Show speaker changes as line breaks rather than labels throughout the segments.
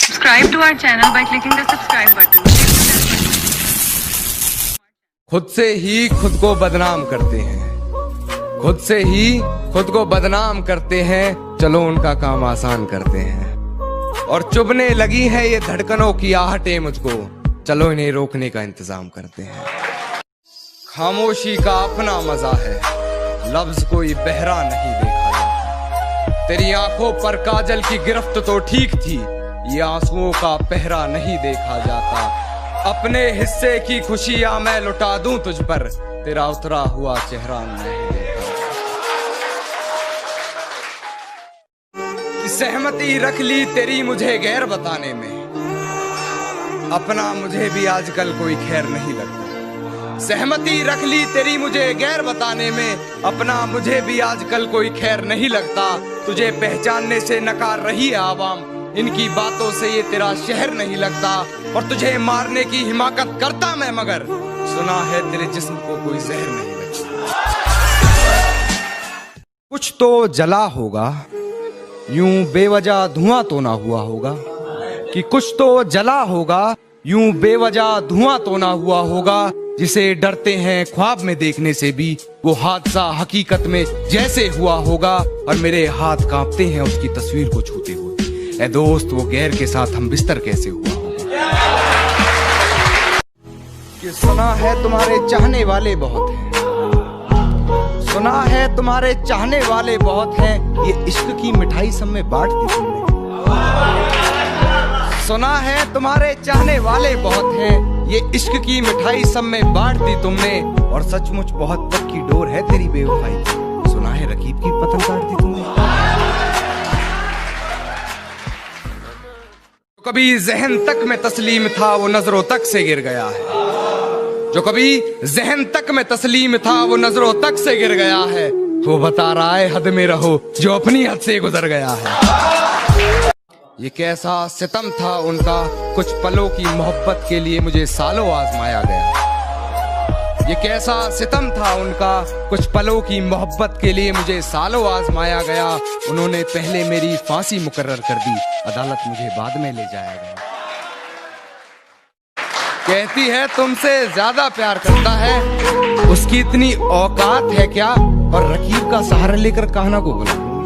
Subscribe to our channel by clicking the subscribe button.
खुद से ही खुद को बदनाम करते हैं, खुद से ही खुद को बदनाम करते हैं। चलो उनका काम आसान करते हैं। और चुभने लगी है ये धड़कनों की आहटें मुझको, चलो इन्हें रोकने का इंतजाम करते हैं। खामोशी का अपना मजा है, लफ्ज कोई बहरा नहीं देखा जाता। तेरी आंखों पर काजल की गिरफ्त तो ठीक थी, ये आंसुओं का पहरा नहीं देखा जाता। अपने हिस्से की खुशियां मैं लुटा दूं तुझ पर, तेरा उतरा हुआ चेहरा नहीं देखा। कि सहमति रख ली तेरी मुझे गैर बताने में, अपना मुझे भी आजकल कोई खैर नहीं लगता। सहमति रख ली तेरी मुझे गैर बताने में, अपना मुझे भी आजकल कोई खैर नहीं लगता। तुझे पहचानने से नकार रही है आवाम, इनकी बातों से ये तेरा शहर नहीं लगता। और तुझे मारने की हिमाकत करता मैं, मगर सुना है तेरे जिस्म को कोई जहर नहीं लगता। कुछ तो जला होगा, यूं बेवजह धुआं तो ना हुआ होगा। कि कुछ तो जला होगा, यूं बेवजह धुआं तो ना हुआ होगा। जिसे डरते हैं ख्वाब में देखने से भी, वो हादसा हकीकत में जैसे हुआ होगा। और मेरे हाथ कांपते हैं उसकी तस्वीर को छूते हुए। ऐ दोस्त, वो गैर के साथ हम बिस्तर कैसे हुआ होगा। कि सुना है तुम्हारे चाहने वाले बहुत हैं, सुना है तुम्हारे चाहने वाले बहुत हैं। ये इश्क की मिठाई सब में बांट दी तुमने। सुना है तुम्हारे चाहने वाले बहुत हैं, ये इश्क की मिठाई सब में बांट दी तुमने। और सचमुच बहुत पक्की डोर है तेरी बेवफाई की, सुना है रकीब की पतंग काट दी तुमने। कभी जहन तक में तस्लीम था, वो नजरों तक से गिर गया है। जो कभी जहन तक में तस्लीम था, वो नजरों तक से गिर गया है। वो बता रहा है हद में रहो, जो अपनी हद से गुजर गया है। ये कैसा सितम था उनका, कुछ पलों की मोहब्बत के लिए मुझे सालों आजमाया गया। ये कैसा सितम था उनका, कुछ पलों की मोहब्बत के लिए मुझे सालों आजमाया गया। उन्होंने पहले मेरी फांसी मुकर्रर कर दी, अदालत मुझे बाद में ले जाया गया। कहती है तुमसे ज्यादा प्यार करता है, उसकी इतनी औकात है क्या। और रकीब का सहारा लेकर कान्हा को बुला दूंगी,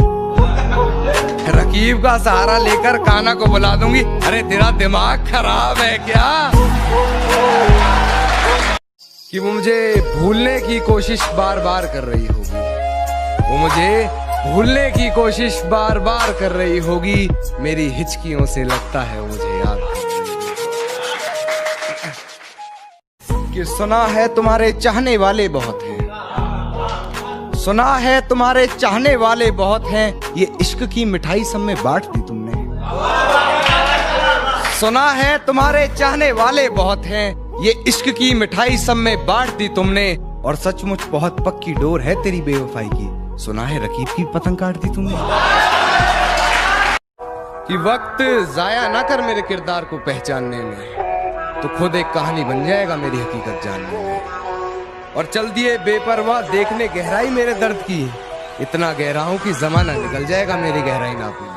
रकीब का सहारा लेकर कान्हा को बुला दूंगी। अरे तेरा दिमाग खराब है क्या। कि वो मुझे भूलने की कोशिश बार बार कर रही होगी, वो मुझे भूलने की कोशिश बार बार कर रही होगी। मेरी हिचकियों से लगता है वो मुझे याद कर रही है। कि सुना है तुम्हारे चाहने वाले बहुत हैं, सुना है तुम्हारे चाहने वाले बहुत हैं। ये इश्क की मिठाई सब में बांट दी तुमने। सुना है तुम्हारे चाहने वाले बहुत हैं, ये इश्क की मिठाई सब में बांट दी तुमने। और सचमुच बहुत पक्की डोर है तेरी बेवफाई की, सुना है रकीब की पतंग काट दी तुमने। कि वक्त जाया ना कर मेरे किरदार को पहचानने में, तो खुद एक कहानी बन जाएगा मेरी हकीकत जानने में। और चल दिए बेपरवाह देखने गहराई मेरे दर्द की, इतना गहरा हूं कि जमाना निकल जाएगा मेरी गहराई नापने।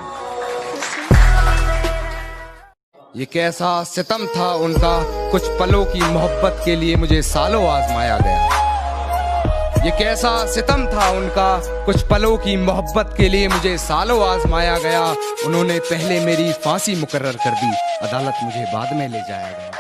ये कैसा सितम था उनका, कुछ पलों की मोहब्बत के लिए मुझे सालों आजमाया गया। ये कैसा सितम था उनका, कुछ पलों की मोहब्बत के लिए मुझे सालों आजमाया गया। उन्होंने पहले मेरी फांसी मुकर्रर कर दी, अदालत मुझे बाद में ले जाया गया।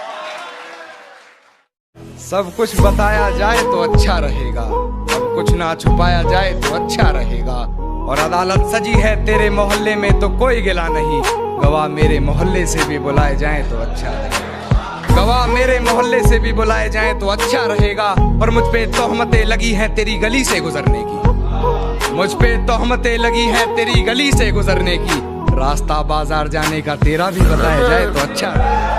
सब कुछ बताया जाए तो अच्छा रहेगा, अब कुछ ना छुपाया जाए तो अच्छा रहेगा। और अदालत सजी है तेरे मोहल्ले में तो कोई गिला नहीं, गवाह मेरे मोहल्ले से भी बुलाए जाएं तो अच्छा रहेगा। गवाह मेरे मोहल्ले से भी बुलाए जाएं तो अच्छा रहेगा। और मुझ पे तोहमतें लगी हैं तेरी गली से गुजरने की, मुझ पे तोहमतें लगी हैं तेरी गली से गुजरने की। रास्ता बाजार जाने का तेरा भी बताया जाए तो अच्छा रहेगा।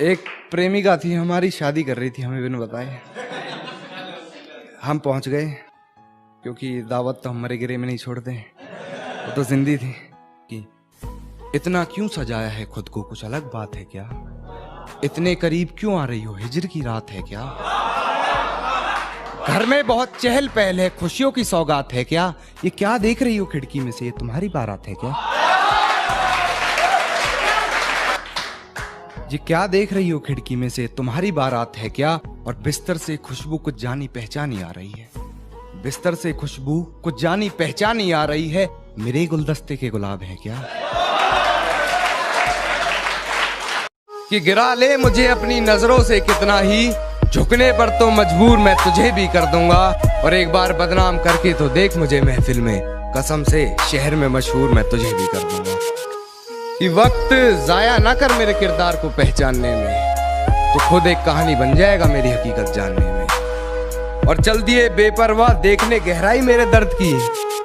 एक प्रेमिका थी हमारी, शादी कर रही थी हमें बिन बताए। हम पहुंच गए, क्योंकि दावत तो हमारे गिरे में नहीं छोड़ते, वो तो जिंदी थी। कि इतना क्यों सजाया है खुद को, कुछ अलग बात है क्या। इतने करीब क्यों आ रही हो, हिजर की रात है क्या। घर में बहुत चहल पहल है, खुशियों की सौगात है क्या? ये क्या देख रही हो खिड़की में से? ये तुम्हारी बारात है क्या? ये क्या देख रही हो खिड़की में से? तुम्हारी बारात है क्या? और बिस्तर से खुशबू कुछ जानी पहचानी आ रही है। बिस्तर से खुशबू कुछ जानी पहचानी आ रही है। मेरे गुलदस्ते के गुलाब है क्या? कि गिरा ले मुझे अपनी नजरों से कितना ही, झुकने पर तो मजबूर मैं तुझे भी कर दूंगा। और एक बार बदनाम करके तो देख मुझे महफिल में, कसम से शहर में मशहूर मैं तुझे भी कर दूंगा। कि वक्त जाया ना कर मेरे किरदार को पहचानने में, तो खुद एक कहानी बन जाएगा मेरी हकीकत जानने में। और चल दिए बेपरवाह देखने गहराई मेरे दर्द की,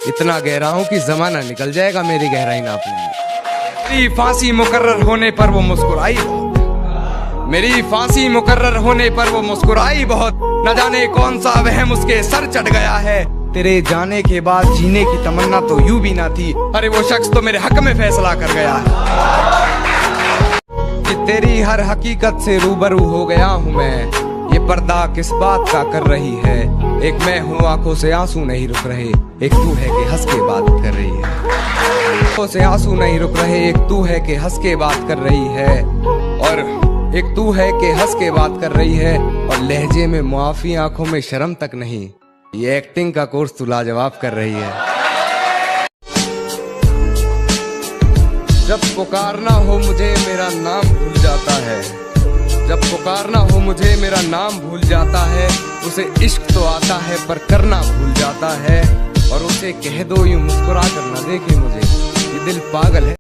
इतना गहरा हूं कि जमाना निकल जाएगा मेरी गहराई नापने में। मेरी फांसी मुकर्रर होने पर वो मुस्कुराई बहुत, मेरी फांसी मुकर्रर होने पर वो मुस्कुराई बहुत। न जाने कौन सा वहम उसके सर चढ़ गया है, तेरे जाने के बाद जीने की तमन्ना तो यूं भी ना थी। अरे वो शख्स तो मेरे हक में फैसला कर गया है कि तेरी हर हकीकत से रूबरू हो गया हूं मैं। ये पर्दा किस बात का कर रही है? एक मैं हूँ आंखों से आंसू नहीं रुक रहे, एक तू है कि हंस के बात कर रही है। आंखों से आंसू नहीं रुक रहे, एक तू है कि हंस के बात कर रही है। और एक तू है कि हंस के बात कर रही है, और लहजे में मुआफी आंखों में शर्म तक नहीं। ये एक्टिंग का कोर्स तू लाजवाब कर रही है। जब पुकारना हो मुझे मेरा नाम भूल जाता है, जब पुकारना हो मुझे मेरा नाम भूल जाता है। उसे इश्क तो आता है पर करना भूल जाता है, और उसे कह दो यूं मुस्कुरा कर ना देखे मुझे, ये दिल पागल है।